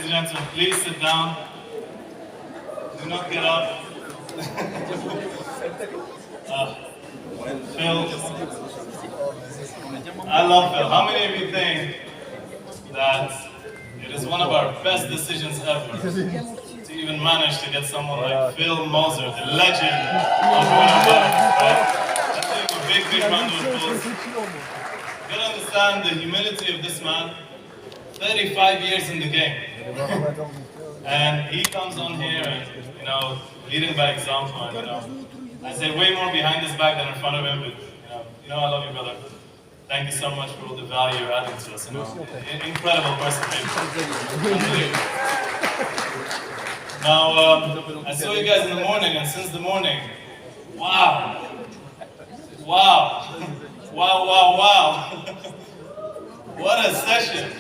and gentlemen, please sit down. Do not get up. Phil, I love Phil. How many of you think that it is one of our best decisions ever to even manage to get someone like Phil Moser, the legend of Validus, right? Let's give him a big, big round of applause. You gotta understand the humility of this man. 35 years in the game. And he comes on here and, leading by example. And, I say way more behind his back than in front of him, but I love you, brother. Thank you so much for all the value you're adding to us. Incredible person, baby. Now, I saw you guys in the morning, and since the morning, wow. Wow. Wow, wow, wow. What a session.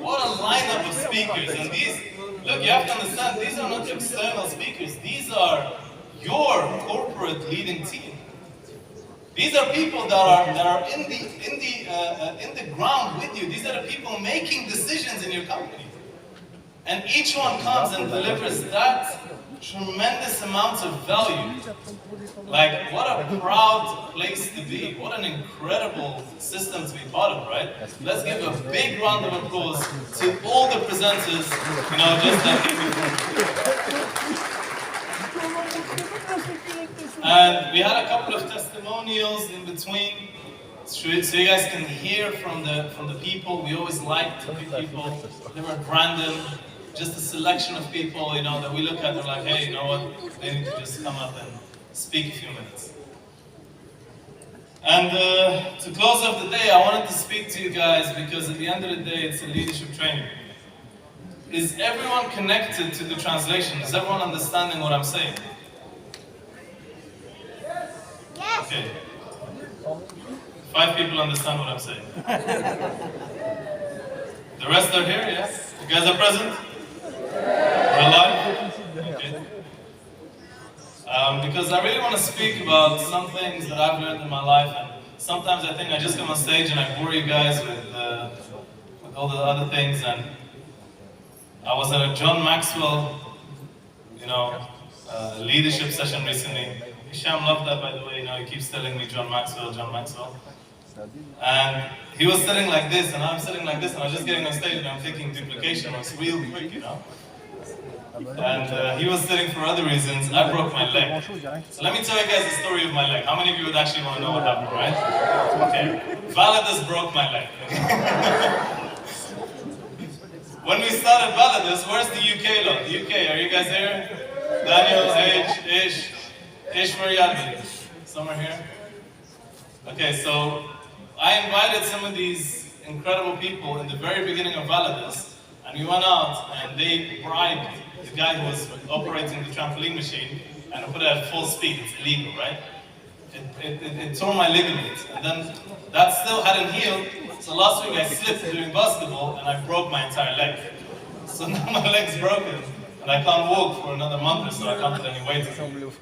What a lineup of speakers. And these, look, you have to understand, these are not external speakers. These are your corporate leading team. These are people that are in the ground with you. These are the people making decisions in your company. And each one comes and delivers that tremendous amount of value. Like, what a proud place to be. What an incredible system to be part of, right? Let's give a big round of applause to all the presenters, just And we had a couple of testimonials in between, so you guys can hear from the people. We always like to pick people. They were random, just a selection of people, that we look at. They're like, hey, you know what? They need to just come up and speak a few minutes. And to close off the day, I wanted to speak to you guys because at the end of the day, it's a leadership training. Is everyone connected to the translation? Is everyone understanding what I'm saying? Okay. 5 people understand what I'm saying. The rest are here, yes? You guys are present? We're alive? Okay. Because I really want to speak about some things that I've learned in my life, and sometimes I think I just come on stage and I bore you guys with all the other things. And I was at a John Maxwell, leadership session recently. Hisham loved that, by the way. He keeps telling me John Maxwell, John Maxwell. And he was sitting like this, and I'm sitting like this, and I was just getting on stage, and I'm thinking duplication was real quick, And he was sitting for other reasons. I broke my leg. So let me tell you guys the story of my leg. How many of you would actually want to know what happened, right? Okay. Validus broke my leg. When we started Validus, where's the UK lot? The UK, are you guys here? Daniel, Ish, where are you at? Somewhere here? Okay, so I invited some of these incredible people in the very beginning of Validus, and we went out and they bribed the guy who was operating the trampoline machine and put it at full speed. It's illegal, right? It tore my ligament, and then that still hadn't healed. So last week I slipped doing basketball and I broke my entire leg. So now my leg's broken and I can't walk for another month or so. I can't put any weight on.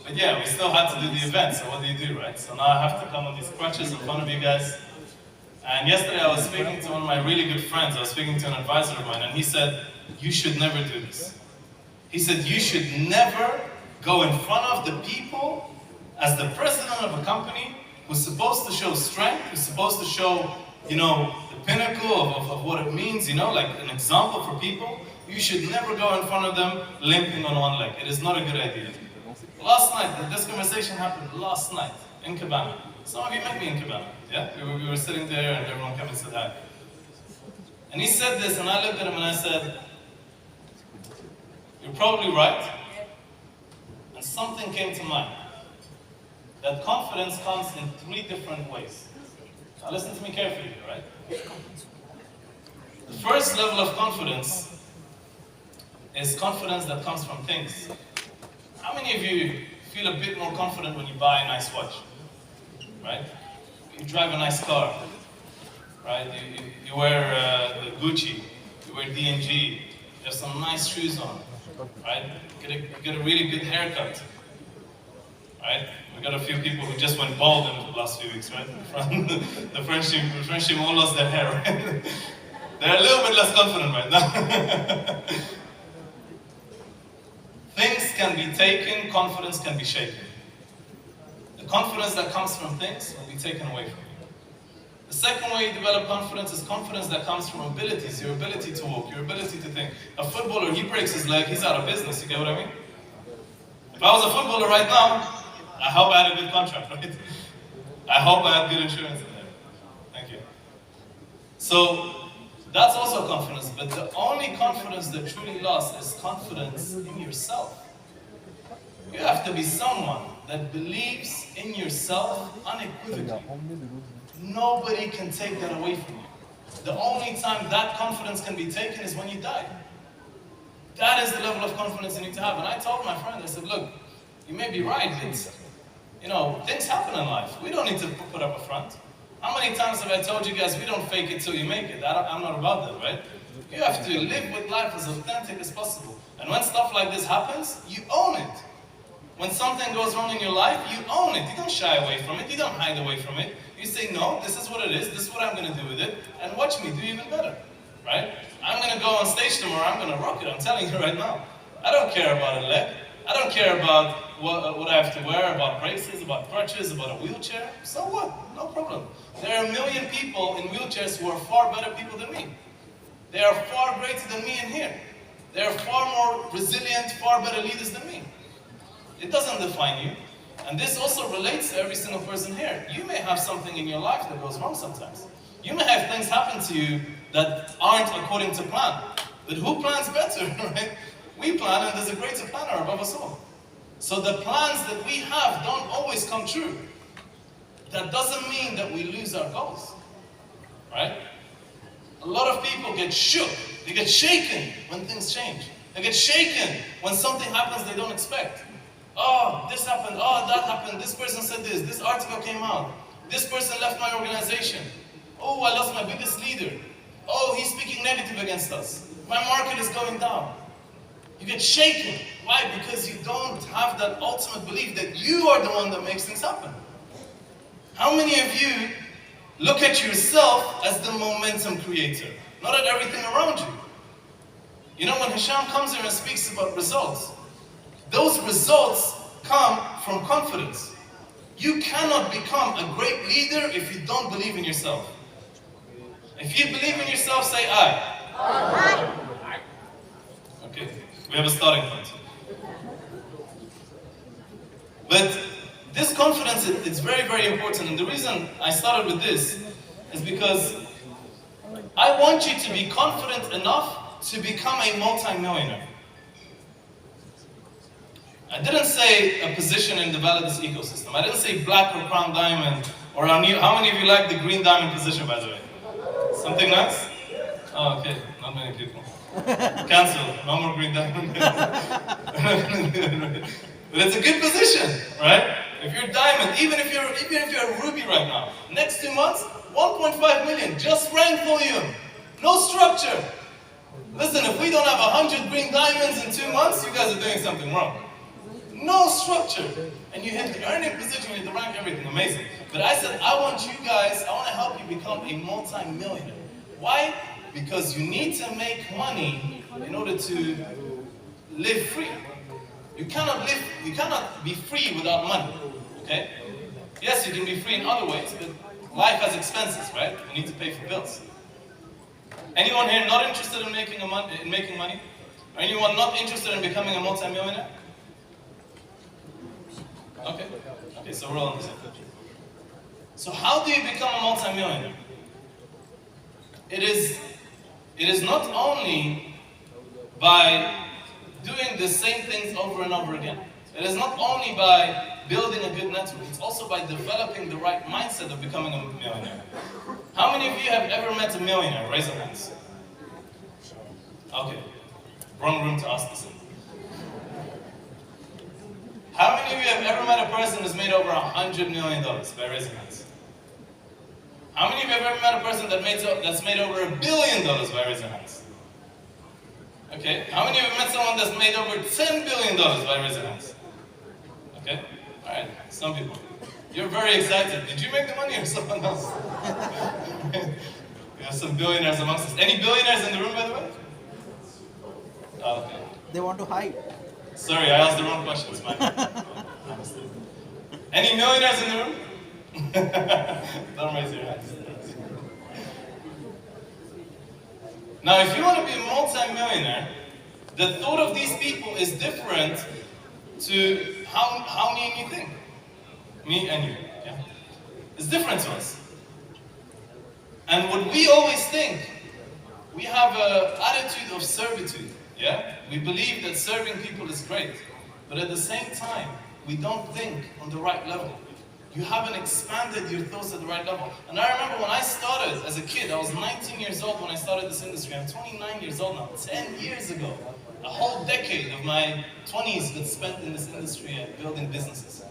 But yeah, we still had to do the event, so what do you do, right? So now I have to come on these crutches in front of you guys. And yesterday I was speaking to one of my really good friends. I was speaking to an advisor of mine, and he said, you should never do this. He said, you should never go in front of the people as the president of a company who's supposed to show strength, who's supposed to show, the pinnacle of what it means, like an example for people. You should never go in front of them limping on one leg. It is not a good idea. Last night, this conversation happened last night in Cabana. Some of you met me in Cabana, yeah? We were sitting there and everyone came and said hi. And he said this, and I looked at him and I said, you're probably right. And something came to mind. That confidence comes in 3 different ways. Now listen to me carefully, right? The first level of confidence is confidence that comes from things. How many of you feel a bit more confident when you buy a nice watch? Right? You drive a nice car, right? You wear the Gucci, you wear D&G, you have some nice shoes on, right? You get a really good haircut, right? We got a few people who just went bald in the last few weeks, right? The French team all lost their hair, right? They're a little bit less confident right now. Things can be taken, confidence can be shaken. The confidence that comes from things will be taken away from you. The second way you develop confidence is confidence that comes from abilities, your ability to walk, your ability to think. A footballer, he breaks his leg, he's out of business, you get what I mean? If I was a footballer right now, I hope I had a good contract, right? I hope I had good insurance in there. Thank you. So, that's also confidence, but the only confidence that truly lasts is confidence in yourself. You have to be someone that believes in yourself unequivocally. Nobody can take that away from you. The only time that confidence can be taken is when you die. That is the level of confidence you need to have. And I told my friend, I said, look, you may be right, but things happen in life. We don't need to put up a front. How many times have I told you guys, we don't fake it till you make it? I'm not about that, right? You have to live with life as authentic as possible. And when stuff like this happens, you own it. When something goes wrong in your life, you own it. You don't shy away from it. You don't hide away from it. You say, no, this is what it is. This is what I'm going to do with it. And watch me do even better, right? I'm going to go on stage tomorrow. I'm going to rock it. I'm telling you right now. I don't care about a leg. I don't care about what I have to wear, about braces, about crutches, about a wheelchair. So what? No problem. There are 1 million people in wheelchairs who are far better people than me. They are far greater than me in here. They are far more resilient, far better leaders than me. It doesn't define you. And this also relates to every single person here. You may have something in your life that goes wrong sometimes. You may have things happen to you that aren't according to plan. But who plans better, right? We plan, and there's a greater planner above us all. So the plans that we have don't always come true. That doesn't mean that we lose our goals, right? A lot of people get shook. They get shaken when things change. They get shaken when something happens they don't expect. Oh, this happened, oh, that happened, this person said this article came out, this person left my organization, oh, I lost my biggest leader, oh, he's speaking negative against us, my market is going down. You get shaken. Why? Because you don't have that ultimate belief that you are the one that makes things happen. How many of you look at yourself as the momentum creator, not at everything around you? You know, when Hisham comes here and speaks about results, those results come from confidence. You cannot become a great leader if you don't believe in yourself. If you believe in yourself, say I. Aye. Okay, we have a starting point. But this confidence, it's very, very important. And the reason I started with this is because I want you to be confident enough to become a multi-millionaire. I didn't say a position in the Validus ecosystem. I didn't say black or crown diamond or how many of you like the green diamond position, by the way? Something nice? Oh, okay, not many people. Cancel, no more green diamond. But it's a good position, right? If you're diamond, even if you're a ruby right now, next 2 months, 1.5 million, just rank volume, no structure. Listen, if we don't have 100 green diamonds in 2 months, you guys are doing something wrong. No structure. And you hit the earning position, you hit the rank, everything, amazing. But I said, I want you guys, I want to help you become a multi-millionaire. Why? Because you need to make money in order to live free. You cannot be free without money, okay? Yes, you can be free in other ways, but life has expenses, right? You need to pay for bills. Anyone here not interested in making money? Or anyone not interested in becoming a multi-millionaire? Okay, so we're all on the same page. So how do you become a multi-millionaire? It is not only by doing the same things over and over again. It is not only by building a good network, it's also by developing the right mindset of becoming a millionaire. How many of you have ever met a millionaire? Raise your hands. Okay, wrong room to ask this in. How many of you have ever met a person who's made over $100 million? By raising hands. How many of you have ever met a person that's made over $1 billion? By raising hands. Okay. How many of you have met someone that's made over $10 billion? By raising hands. Okay. All right. Some people. You're very excited. Did you make the money or someone else? We have some billionaires amongst us. Any billionaires in the room, by the way? Oh, okay. They want to hide. Sorry, I asked the wrong questions, man. Any millionaires in the room? Don't raise your hands. Now, if you want to be a multi-millionaire, the thought of these people is different to how me and you think. Me and you, yeah? It's different to us. And what we always think, we have an attitude of servitude, yeah? We believe that serving people is great, but at the same time, we don't think on the right level. You haven't expanded your thoughts at the right level. And I remember when I started as a kid, I was 19 years old when I started this industry. I'm 29 years old now, 10 years ago. A whole decade of my 20s got spent in this industry and building businesses.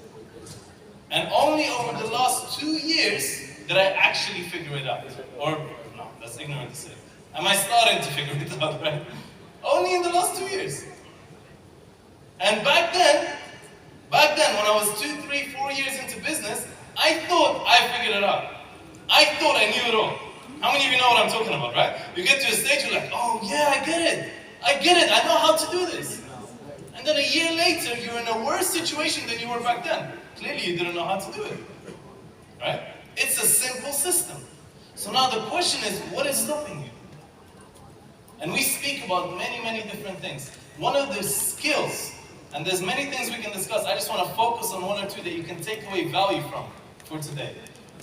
And only over the last 2 years did I actually figure it out. Or, no, that's ignorant to say. Am I starting to figure it out, right? Only in the last 2 years. And back then, when I was 2, 3, 4 years into business, I thought I figured it out. I thought I knew it all. How many of you know what I'm talking about, right? You get to a stage, you're like, oh yeah, I get it. I know how to do this. And then a year later, you're in a worse situation than you were back then. Clearly you didn't know how to do it, right? It's a simple system. So now the question is, what is stopping you? And we speak about many, many different things. One of the skills, and there's many things we can discuss, I just want to focus on one or two that you can take away value from for today.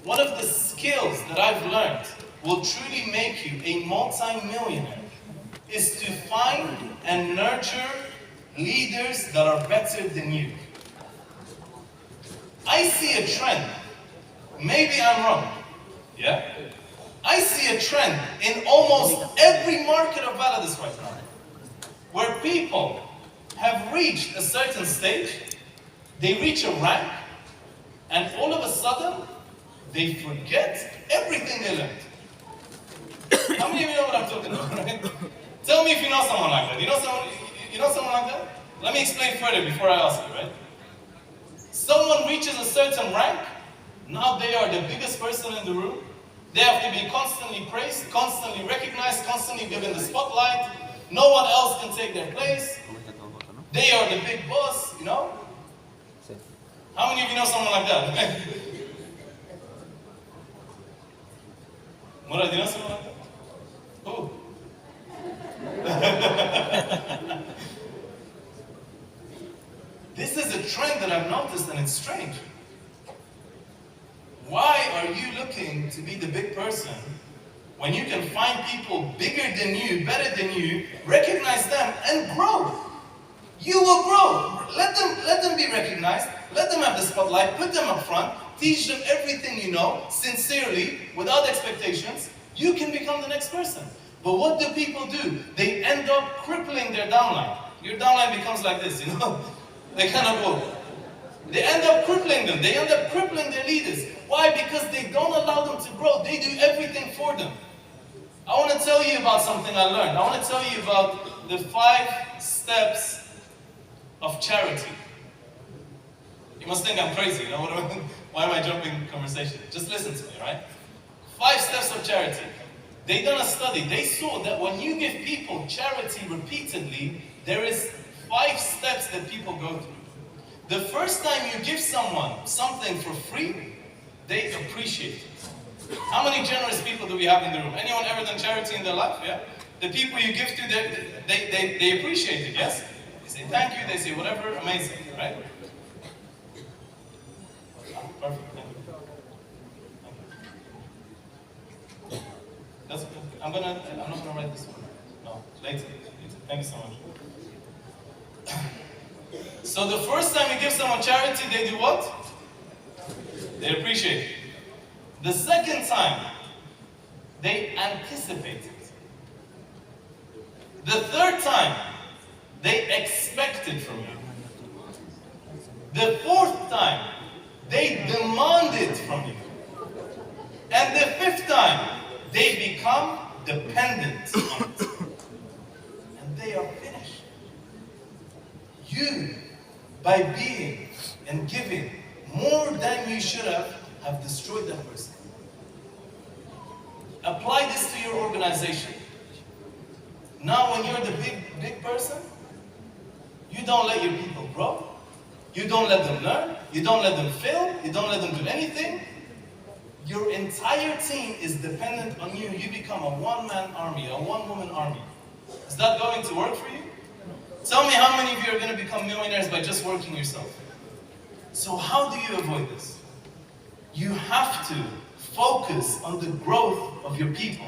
One of the skills that I've learned will truly make you a multi-millionaire is to find and nurture leaders that are better than you. I see a trend. Maybe I'm wrong. Yeah? I see a trend in almost every market of Validus right now, where people have reached a certain stage, they reach a rank, and all of a sudden, they forget everything they learned. How many of you know what I'm talking about, right? Tell me if you know someone like that. You know someone like that? Let me explain further before I ask you, right? Someone reaches a certain rank, now they are the biggest person in the room. They have to be constantly praised, constantly recognized, constantly given the spotlight. No one else can take their place. They are the big boss, you know? How many of you know someone like that? Murad, you know someone like that? Who? This is a trend that I've noticed, and it's strange. Why are you looking to be the big person when you can find people bigger than you, better than you, recognize them, and grow? You will grow. Let them be recognized. Let them have the spotlight. Put them up front. Teach them everything you know, sincerely, without expectations. You can become the next person. But what do people do? They end up crippling their downline. Your downline becomes like this, you know? They cannot walk. They end up crippling them. They end up crippling their leaders. Why? Because they don't allow them to grow. They do everything for them. I want to tell you about something I learned. I want to tell you about the 5 steps of charity. You must think I'm crazy, you know? Why am I jumping conversation? Just listen to me, right? 5 steps of charity. They done a study. They saw that when you give people charity repeatedly, there is 5 steps that people go through. The first time you give someone something for free, they appreciate it. How many generous people do we have in the room? Anyone ever done charity in their life? Yeah? The people you give to, they appreciate it, yes? They say thank you, they say whatever, amazing, right? Perfect, thank you. That's good. I'm not gonna write this one. No, later. Thank you so much. So the first time you give someone charity, they do what? They appreciate it. The second time, they anticipate it. The third time, they expect it from you. The fourth time, they demand it from you. And the fifth time, they become dependent on it. And they are finished. You, by being and giving more than you should have destroyed that person. Apply this to your organization. Now when you're the big person, you don't let your people grow. You don't let them learn. You don't let them fail. You don't let them do anything. Your entire team is dependent on you. You become a one-man army, a one-woman army. Is that going to work for you? Tell me how many of you are going to become millionaires by just working yourself? So how do you avoid this? You have to focus on the growth of your people.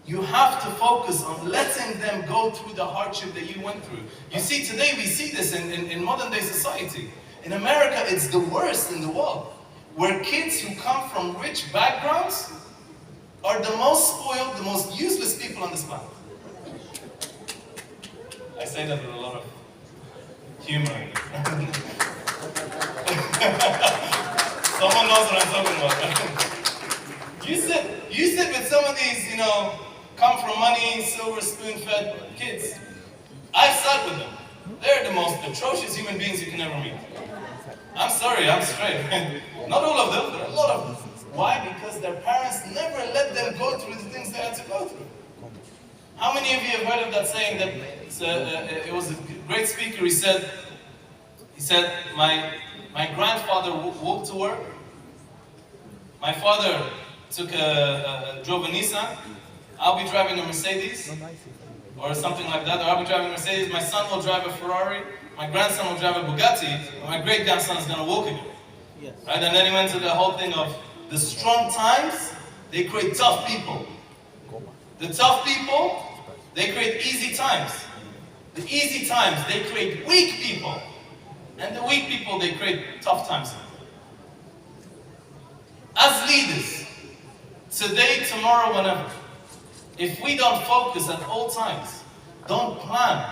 You have to focus on letting them go through the hardship that you went through. You see, today we see this in modern day society. In America, it's the worst in the world, where kids who come from rich backgrounds are the most spoiled, the most useless people on this planet. I say that with a lot of humor. Someone knows what I'm talking about. You sit with some of these, come from money, silver spoon-fed kids. I've sat with them. They're the most atrocious human beings you can ever meet. I'm sorry, I'm straight. Not all of them, but a lot of them. Why? Because their parents never let them go through the things they had to go through. How many of you have heard of that saying that it was a great speaker? He said, my grandfather walked to work. My father drove a Nissan. I'll be driving a Mercedes, or something like that. Or I'll be driving a Mercedes. My son will drive a Ferrari. My grandson will drive a Bugatti. And my great-grandson is going to walk again. Yes. Right? And then he went to the whole thing of the strong times, they create tough people. The tough people, they create easy times. The easy times, they create weak people. And the weak people, they create tough times. As leaders, today, tomorrow, whenever, if we don't focus at all times, don't plan,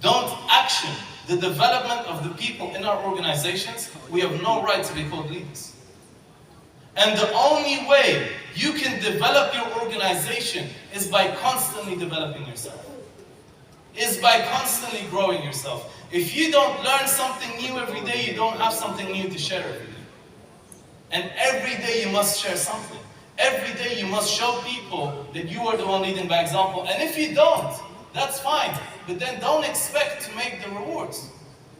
don't action the development of the people in our organizations, we have no right to be called leaders. And the only way you can develop your organization is by constantly developing yourself. Is by constantly growing yourself. If you don't learn something new every day, you don't have something new to share every day. And every day you must share something. Every day you must show people that you are the one leading by example. And if you don't, that's fine. But then don't expect to make the rewards.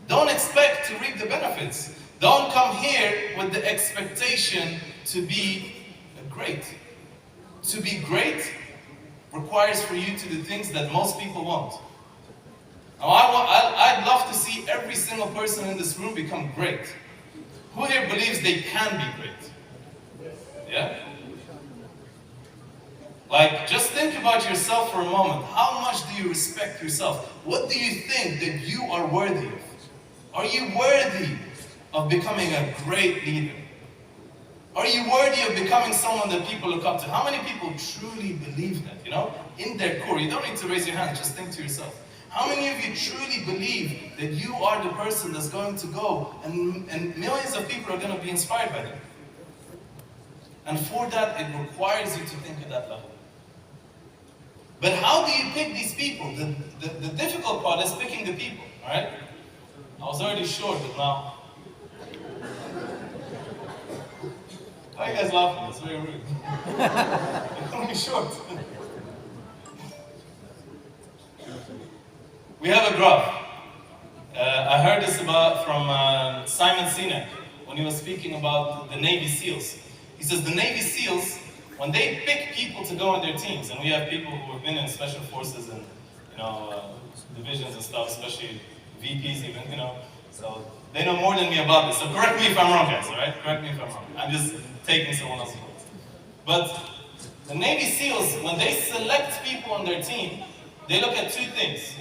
Don't expect to reap the benefits. Don't come here with the expectation to be great. To be great requires for you to do things that most people won't. Now, I'd love to see every single person in this room become great. Who here believes they can be great? Yeah? Like, just think about yourself for a moment. How much do you respect yourself? What do you think that you are worthy of? Are you worthy of becoming a great leader? Are you worthy of becoming someone that people look up to? How many people truly believe that, in their core? You don't need to raise your hand, just think to yourself. How many of you truly believe that you are the person that's going to go and millions of people are going to be inspired by them? And for that, it requires you to think at that level. But how do you pick these people? The difficult part is picking the people, alright? I was already short, but now... Why are you guys laughing? It's very rude. I'm only short. We have a graph. I heard this from Simon Sinek when he was speaking about the Navy SEALs. He says the Navy SEALs, when they pick people to go on their teams, and we have people who have been in special forces and divisions and stuff, especially VPs even, so they know more than me about this. So correct me if I'm wrong, guys, all right? Correct me if I'm wrong. I'm just taking someone else's words. But the Navy SEALs, when they select people on their team, they look at two things.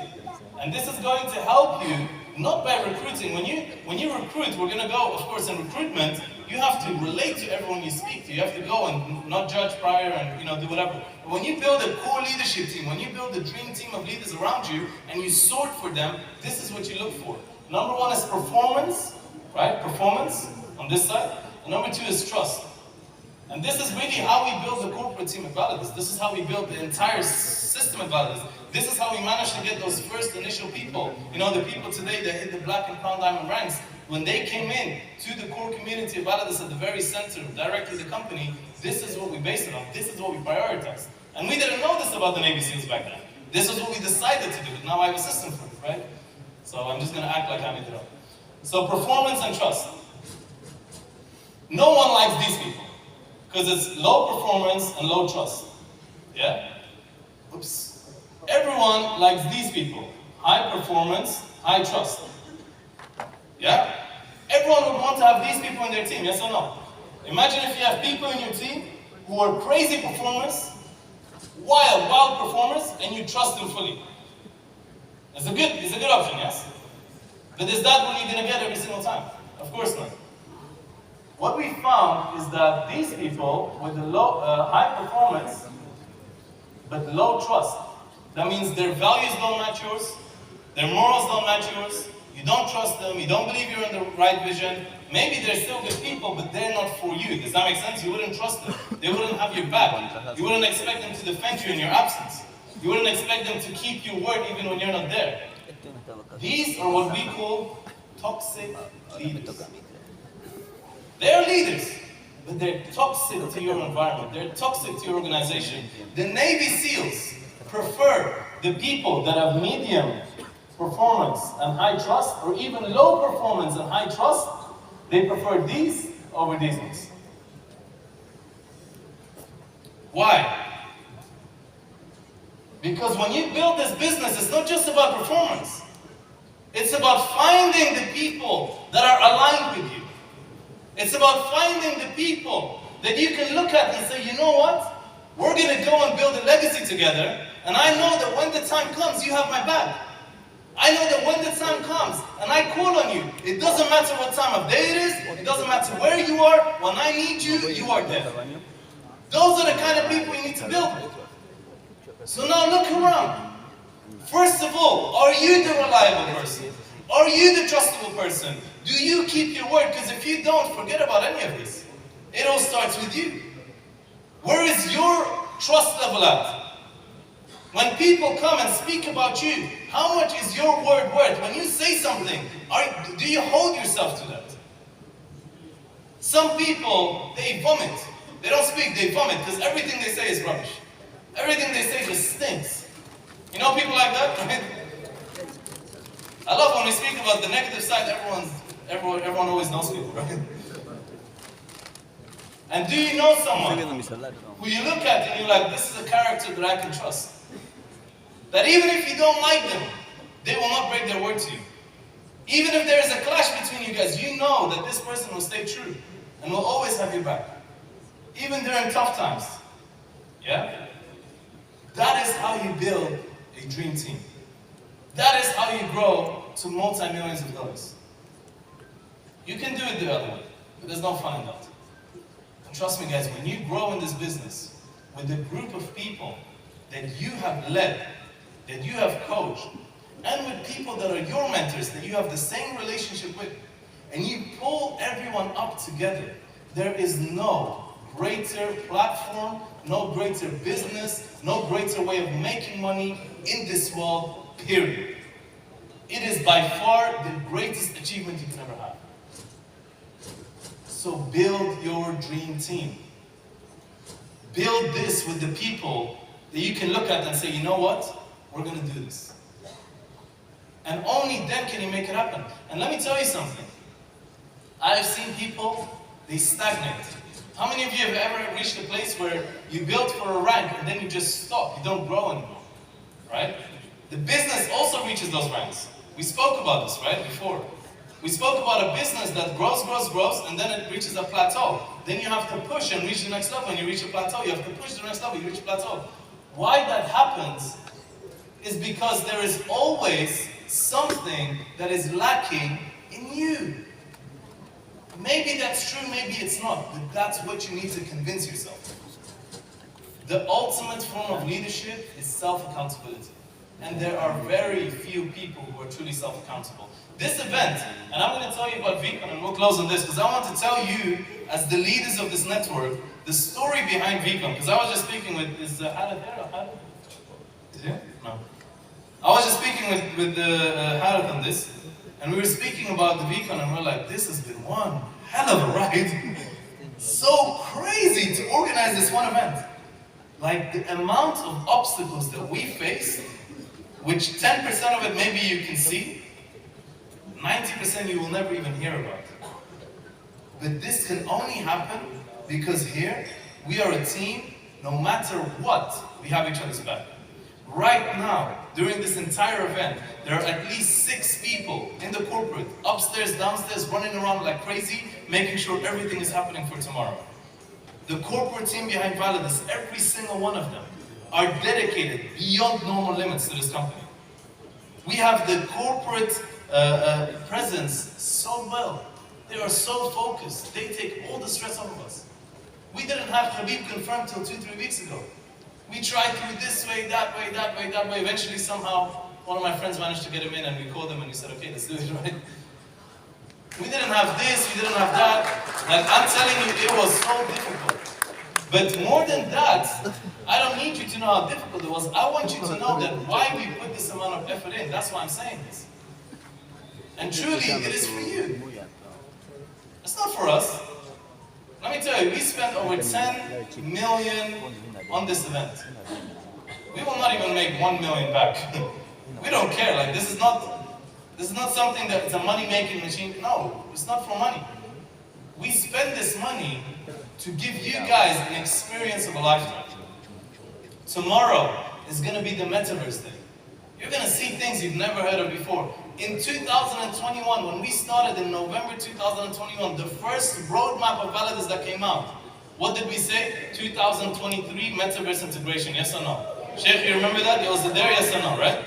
And this is going to help you, not by recruiting. When you recruit, we're going to go, of course, in recruitment, you have to relate to everyone you speak to. You have to go and not judge prior and do whatever. But when you build a core leadership team, when you build a dream team of leaders around you, and you sort for them, this is what you look for. Number one is performance, right? Performance on this side. And number two is trust. And this is really how we build the corporate team at Validus. This is how we build the entire system at Validus. This is how we managed to get those first initial people. The people today that hit the black and crown diamond ranks. when they came in to the core community of Validus at the very center, directly the company, this is what we based it on. This is what we prioritized. And we didn't know this about the Navy SEALs back then. This is what we decided to do. Now I have a system for it, right? So I'm just going to act like I made it up. So performance and trust. No one likes these people because it's low performance and low trust. Yeah? Oops. Everyone likes these people. High performance, high trust. Yeah? Everyone would want to have these people in their team, yes or no? Imagine if you have people in your team who are crazy performers, wild performers, and you trust them fully. It's a good option, yes? But is that what you're going to get every single time? Of course not. What we found is that these people with the high performance, but low trust, that means their values don't match yours, their morals don't match yours, you don't trust them, you don't believe you're in the right vision. Maybe they're still good people, but they're not for you. Does that make sense? You wouldn't trust them. They wouldn't have your back. You wouldn't expect them to defend you in your absence. You wouldn't expect them to keep your word even when you're not there. These are what we call toxic leaders. They're leaders, but they're toxic to your environment. They're toxic to your organization. The Navy SEALs prefer the people that have medium performance and high trust, or even low performance and high trust. They prefer these over these ones. Why? Because when you build this business, it's not just about performance. It's about finding the people that are aligned with you. It's about finding the people that you can look at and say, you know what? We're going to go and build a legacy together, and I know that when the time comes, you have my back. I know that when the time comes, and I call on you, it doesn't matter what time of day it is, it doesn't matter where you are, when I need you, you are there. Those are the kind of people you need to build with. So now look around. First of all, are you the reliable person? Are you the trustable person? Do you keep your word? Because if you don't, forget about any of this. It all starts with you. Where is your trust level at? When people come and speak about you, how much is your word worth? When you say something, do you hold yourself to that? Some people, they vomit. They don't speak, they vomit, because everything they say is rubbish. Everything they say just stinks. You know people like that, right? I love when we speak about the negative side, everyone always knows people, right? And do you know someone who you look at and you're like, this is a character that I can trust? That even if you don't like them, they will not break their word to you. Even if there is a clash between you guys, you know that this person will stay true and will always have your back. Even during tough times. Yeah? That is how you build a dream team. That is how you grow to multi-millions of dollars. You can do it the other way, but there's no fun in that. And trust me guys, when you grow in this business with a group of people that you have led, that you have coached, and with people that are your mentors, that you have the same relationship with, and you pull everyone up together, there is no greater platform, no greater business, no greater way of making money in this world, period. It is by far the greatest achievement you can ever have. So build your dream team. Build this with the people that you can look at and say, you know what? We're going to do this. And only then can you make it happen. And let me tell you something. I've seen people, they stagnate. How many of you have ever reached a place where you built for a rank and then you just stop, you don't grow anymore, right? The business also reaches those ranks. We spoke about this, right, before. We spoke about a business that grows, and then it reaches a plateau. Then you have to push and reach the next level. When you reach a plateau, you have to push the next level, you reach a plateau. Why that happens is because there is always something that is lacking in you. Maybe that's true, maybe it's not, but that's what you need to convince yourself. The ultimate form of leadership is self-accountability. And there are very few people who are truly self-accountable. This event, and I'm going to tell you about Vicon, and we'll close on this, because I want to tell you, as the leaders of this network, the story behind Vicon. Because I was just speaking with, is Harith there? Harith? Is he? No. I was just speaking with Harith on this, And we were speaking about the VCon and we're like, this has been one hell of a ride. So crazy to organize this one event. Like the amount of obstacles that we faced, which 10% of it maybe you can see, 90% you will never even hear about. But this can only happen because here, we are a team, no matter what, we have each other's back. Right now, during this entire event, there are at least 6 people in the corporate, upstairs, downstairs, running around like crazy, making sure everything is happening for tomorrow. The corporate team behind Validus, every single one of them, are dedicated beyond normal limits to this company. We have the corporate presence so well. They are so focused. They take all the stress off of us. We didn't have Habib confirmed till 2-3 weeks ago. We tried to do this way, that way, that way, that way. Eventually, somehow, one of my friends managed to get him in and we called him and we said, okay, let's do it, right? We didn't have this, we didn't have that. Like, I'm telling you, it was so difficult. But more than that, I don't need you to know how difficult it was. I want you to know that why we put this amount of effort in. That's why I'm saying this. And truly, it is for you. It's not for us. Let me tell you, we spent over 10 million on this event. We will not even make 1 million back. We don't care. Like, this is not something that it's a money-making machine. No, it's not for money. We spend this money to give you guys an experience of a lifetime. Tomorrow is going to be the Metaverse Day. You're going to see things you've never heard of before. In 2021, when we started in November 2021, the first roadmap of Validus that came out, what did we say? 2023 Metaverse integration, yes or no? Sheikh, you remember that? It was there, yes or no, right?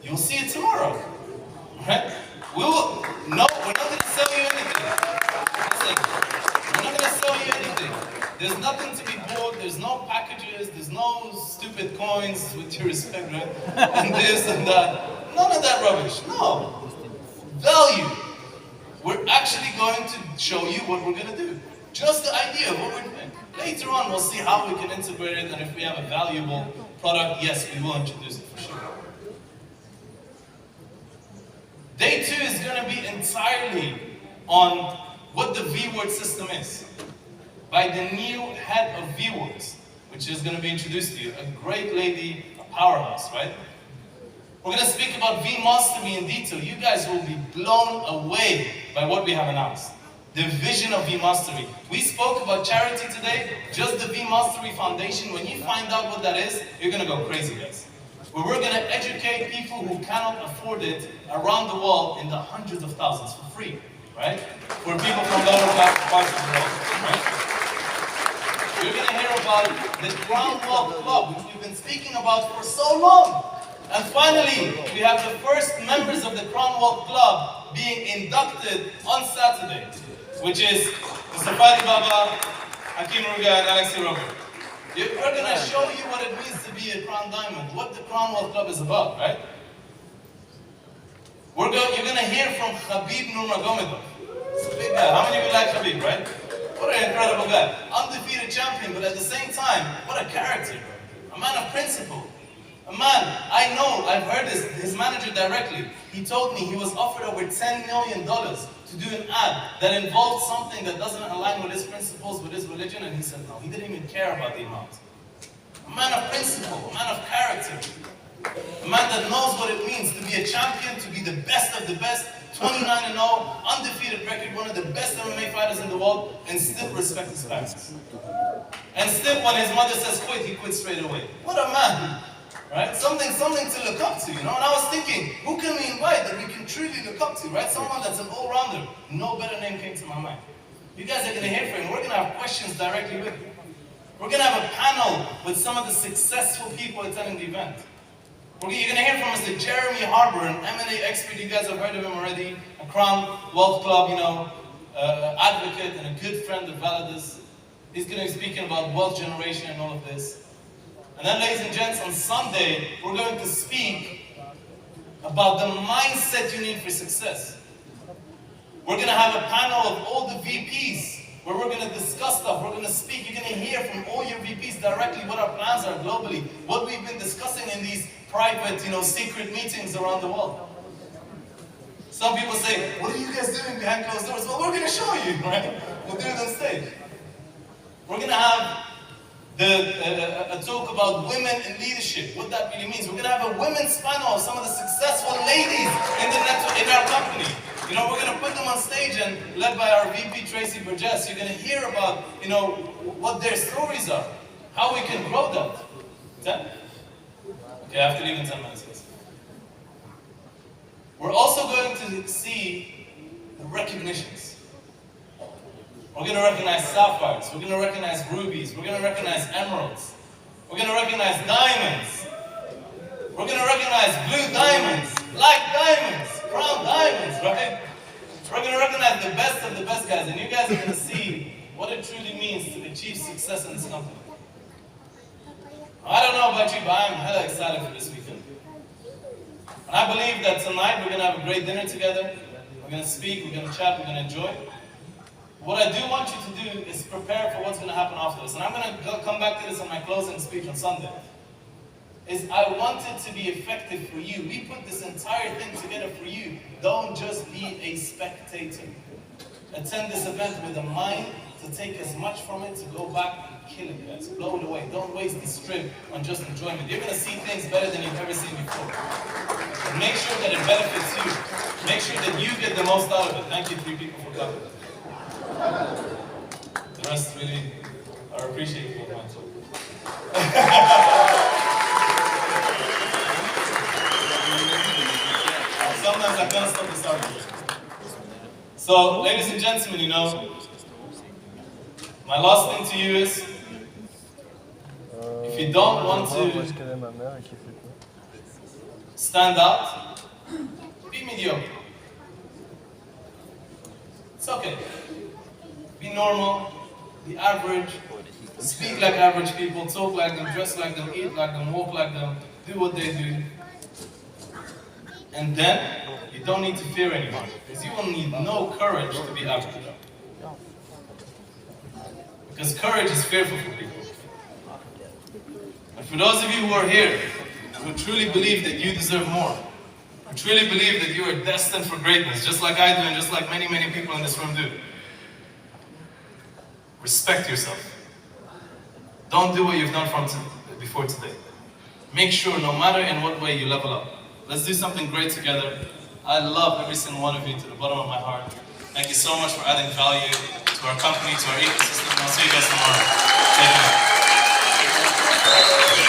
You'll see it tomorrow, right? No, we're not going to sell you anything. Listen, we're not going to sell you anything. There's nothing to be bought, there's no packages, there's no stupid coins, with your respect, right? And this and that. None of that rubbish, no. Value. We're actually going to show you what we're going to do. Just the idea of what we're doing. Later on, we'll see how we can integrate it, and if we have a valuable product, yes, we will introduce it for sure. Day 2 is going to be entirely on what the V-word system is, by the new head of V-words, which is going to be introduced to you, a great lady, a powerhouse, right? We're going to speak about V-Mastery in detail. You guys will be blown away by what we have announced. The vision of V-Mastery. We spoke about charity today, just the V-Mastery Foundation. When you find out what that is, you're going to go crazy, guys. Where we're going to educate people who cannot afford it around the world in the hundreds of thousands for free, right? For people from lower class parts of the world, right? You're going to hear about the Crown Walk Club, which we've been speaking about for so long. And finally, we have the first members of the Crown Walk Club being inducted on Saturday, which is Mr. Fadi Baba, Hakim Ruga, and Alexi Robert. We're going to show you what it means to be a Crown Diamond, what the Crown Walk Club is about, right? You're going to hear from Khabib Nurmagomedov. It's a big guy. How many of you like Khabib, right? What an incredible guy. Undefeated champion, but at the same time, what a character. A man of principle. A man, I know, I've heard his manager directly. He told me he was offered over $10 million to do an ad that involved something that doesn't align with his principles, with his religion, and he said no. He didn't even care about the amount. A man of principle, a man of character. A man that knows what it means to be a champion, to be the best of the best, 29-0, undefeated record, one of the best MMA fighters in the world, and still respect his parents. And still, when his mother says quit, he quits straight away. What a man! Right? Something to look up to, you know? And I was thinking, who can we invite that we can truly look up to, right? Someone that's an all-rounder. No better name came to my mind. You guys are going to hear from him. We're going to have questions directly with him. We're going to have a panel with some of the successful people attending the event. You're going to hear from Mr. Jeremy Harbour, an M&A expert. You guys have heard of him already. A Crown Wealth Club, you know, advocate and a good friend of Validus. He's going to be speaking about wealth generation and all of this. And then, ladies and gents, on Sunday, we're going to speak about the mindset you need for success. We're going to have a panel of all the VPs where we're going to discuss stuff. We're going to speak. You're going to hear from all your VPs directly what our plans are globally, what we've been discussing in these private, you know, secret meetings around the world. Some people say, what are you guys doing behind closed doors? Well, we're going to show you, right? We'll do it on stage. We're going to have a talk about women in leadership, what that really means. We're going to have a women's panel of some of the successful ladies in our company. You know, we're going to put them on stage and led by our VP, Tracy Burgess. You're going to hear about, you know, what their stories are, how we can grow them. 10? Okay, I have to leave in 10 minutes, guys. We're also going to see the recognitions. We're going to recognize sapphires. We're going to recognize rubies. We're going to recognize emeralds. We're going to recognize diamonds. We're going to recognize blue diamonds, black diamonds, crown diamonds, right? We're going to recognize the best of the best guys, and you guys are going to see what it truly means to achieve success in this company. I don't know about you, but I'm hella excited for this weekend. And I believe that tonight we're going to have a great dinner together. We're going to speak, we're going to chat, we're going to enjoy. What I do want you to do is prepare for what's going to happen after this. And I'm going to come back to this in my closing speech on Sunday. I want it to be effective for you. We put this entire thing together for you. Don't just be a spectator. Attend this event with a mind to take as much from it, to go back and kill it, guys. Blow it away. Don't waste this trip on just enjoyment. You're going to see things better than you've ever seen before. And make sure that it benefits you. Make sure that you get the most out of it. Thank you, 3 people, for coming. The rest really are appreciated for Mansoor. Sometimes I can't stop this argument. So, ladies and gentlemen, you know, my last thing to you is, if you don't want to stand out, be mediocre. It's okay. Be normal, be average, speak like average people, talk like them, dress like them, eat like them, walk like them, do what they do. And then, you don't need to fear anyone, because you will need no courage to be average. Because courage is fearful for people. And for those of you who are here, who truly believe that you deserve more, who truly believe that you are destined for greatness, just like I do and just like many, many people in this room do, respect yourself. Don't do what you've done before today. Make sure, no matter in what way, you level up. Let's do something great together. I love every single one of you to the bottom of my heart. Thank you so much for adding value to our company, to our ecosystem. I'll see you guys tomorrow. Take care.